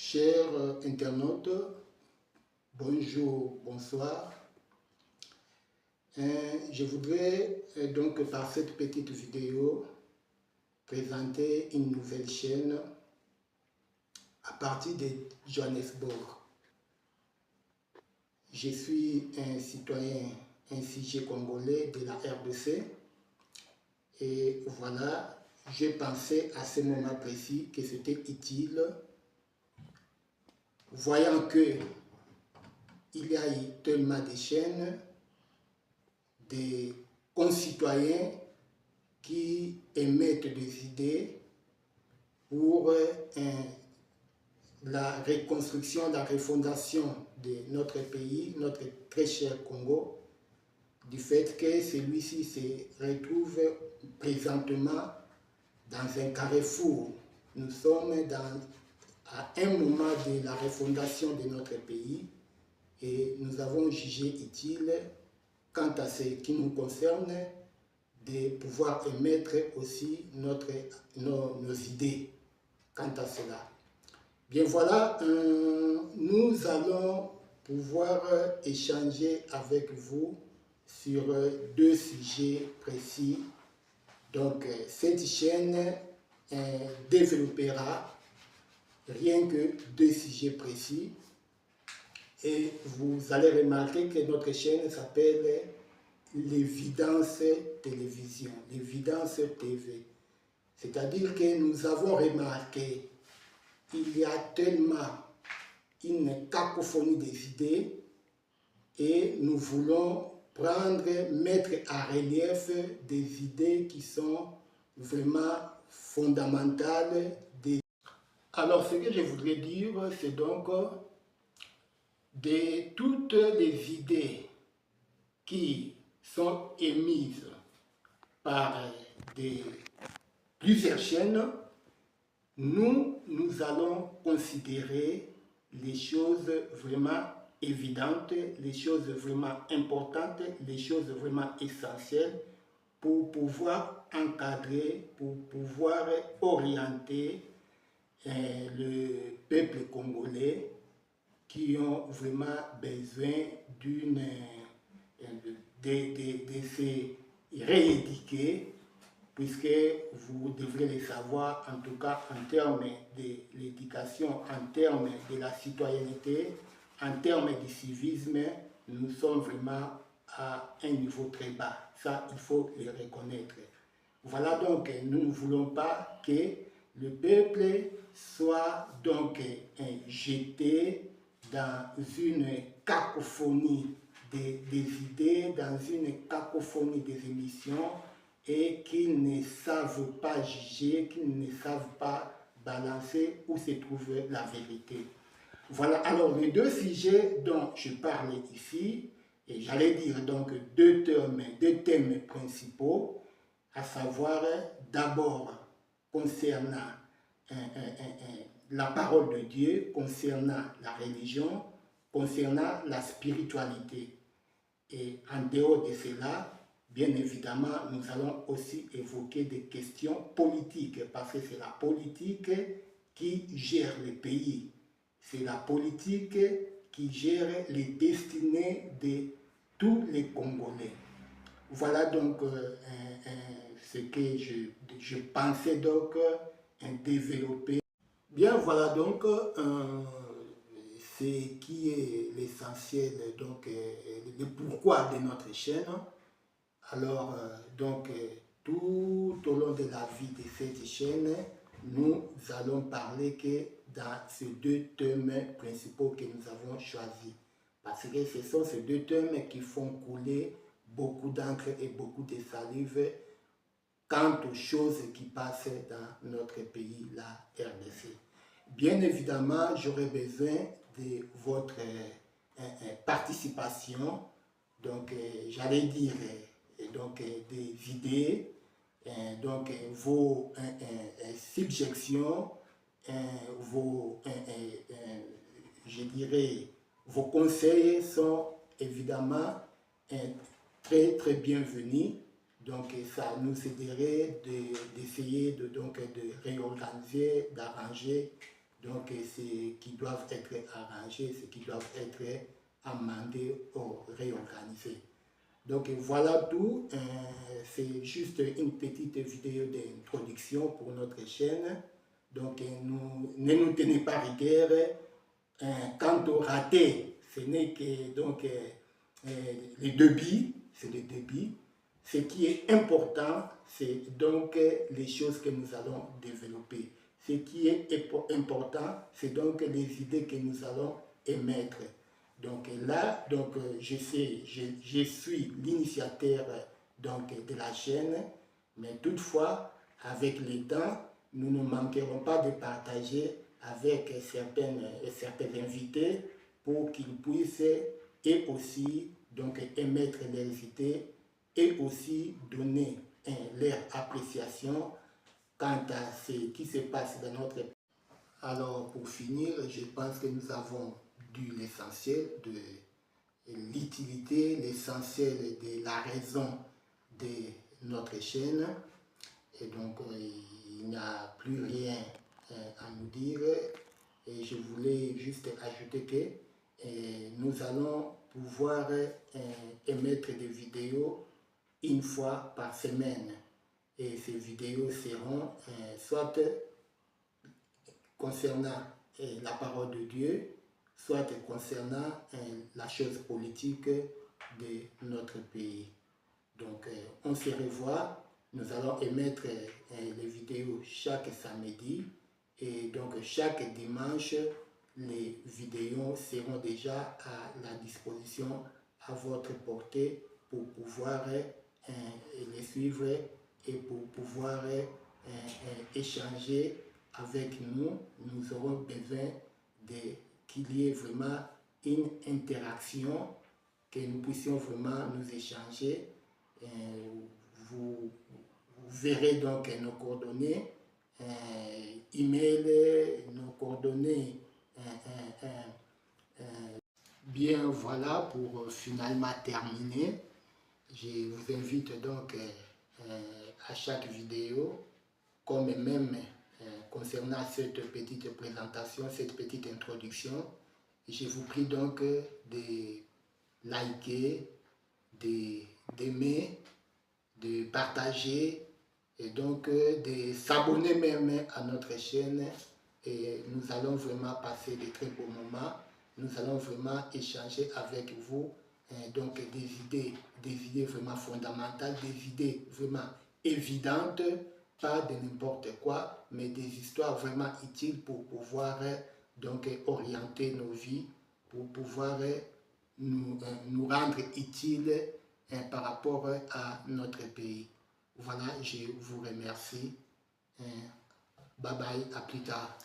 Chers internautes, bonjour, bonsoir. Je voudrais donc par cette petite vidéo présenter une nouvelle chaîne à partir de Johannesburg. Je suis un citoyen, un sujet congolais de la RDC et voilà, j'ai pensé à ce moment précis que c'était utile, voyant que il y a eu tellement de chaînes, des concitoyens qui émettent des idées pour la reconstruction, la refondation de notre pays, notre très cher Congo, du fait que celui-ci se retrouve présentement dans un carrefour. Nous sommes à un moment de la refondation de notre pays et nous avons jugé utile, quant à ce qui nous concerne, de pouvoir émettre aussi nos idées quant à cela. Bien voilà, nous allons pouvoir échanger avec vous sur deux sujets précis. Donc cette chaîne développera rien que deux sujets précis. Et vous allez remarquer que notre chaîne s'appelle l'Évidence Télévision, l'Évidence TV. C'est-à-dire que nous avons remarqué qu'il y a tellement une cacophonie des idées et nous voulons mettre à relief des idées qui sont vraiment fondamentales. Alors ce que je voudrais dire, c'est donc de toutes les idées qui sont émises par plusieurs chaînes, nous allons considérer les choses vraiment évidentes, les choses vraiment importantes, les choses vraiment essentielles pour pouvoir encadrer, pour pouvoir orienter le peuple congolais qui ont vraiment besoin de se rééduquer, puisque vous devrez le savoir, en tout cas en termes de l'éducation, en termes de la citoyenneté, en termes du civisme, nous sommes vraiment à un niveau très bas. Ça, il faut le reconnaître. Voilà donc, nous ne voulons pas que le peuple soit donc jeté dans une cacophonie des idées, dans une cacophonie des émissions et qu'ils ne savent pas juger, qu'ils ne savent pas balancer où se trouve la vérité. Voilà, alors les deux sujets dont je parle ici, et j'allais dire donc deux thèmes principaux, à savoir d'abord concernant la parole de Dieu, concernant la religion, concernant la spiritualité. Et en dehors de cela, bien évidemment, nous allons aussi évoquer des questions politiques, parce que c'est la politique qui gère le pays. C'est la politique qui gère les destinées de tous les Congolais. Voilà donc ce que je pensais donc développer. Bien, voilà donc ce qui est l'essentiel, donc le pourquoi de notre chaîne. Alors, tout au long de la vie de cette chaîne, nous allons parler que dans ces deux thèmes principaux que nous avons choisis. Parce que ce sont ces deux thèmes qui font couler beaucoup d'encre et beaucoup de salive quant aux choses qui passent dans notre pays, la RDC. Bien évidemment, j'aurai besoin de votre participation, donc j'allais dire donc, des idées, donc vos subjections, je dirais, vos conseils sont évidemment très bienvenus. Donc ça nous aiderait d'essayer de réorganiser, d'arranger donc ce qui doivent être arrangés, ce qui doivent être amendés ou réorganisés. Donc voilà tout, c'est juste une petite vidéo d'introduction pour notre chaîne. Donc ne nous tenez pas rigueur. Quant au raté, ce n'est que donc, les débits, c'est le débit. Ce qui est important, c'est donc les choses que nous allons développer. Ce qui est important, c'est donc les idées que nous allons émettre. Donc là, donc, je suis l'initiateur de la chaîne, mais toutefois, avec le temps, nous ne manquerons pas de partager avec certains invités pour qu'ils puissent et aussi donc émettre leurs idées et aussi donner leur appréciation quant à ce qui se passe dans notre pays. Alors pour finir, je pense que nous avons dit l'essentiel de l'utilité, l'essentiel de la raison de notre chaîne. Et donc il n'y a plus rien à nous dire. Et je voulais juste ajouter que nous allons pouvoir émettre des vidéos une fois par semaine. Et ces vidéos seront soit concernant la parole de Dieu, soit concernant la chose politique de notre pays. Donc on se revoit, nous allons émettre les vidéos chaque samedi et donc chaque dimanche, les vidéos seront déjà à la disposition, à votre portée pour pouvoir les suivre et pour pouvoir échanger avec nous. Nous aurons besoin qu'il y ait vraiment une interaction, que nous puissions vraiment nous échanger. Vous verrez donc nos coordonnées, email, nos coordonnées. Bien, voilà, pour finalement terminer, je vous invite donc à chaque vidéo, comme même concernant cette petite présentation, cette petite introduction, je vous prie donc de liker, d'aimer, de partager et donc de s'abonner même à notre chaîne. Et nous allons vraiment passer de très beaux moments. Nous allons vraiment échanger avec vous donc des idées vraiment fondamentales, des idées vraiment évidentes, pas de n'importe quoi, mais des histoires vraiment utiles pour pouvoir donc orienter nos vies, pour pouvoir nous rendre utiles par rapport à notre pays. Voilà, je vous remercie. Bye bye, à plus tard.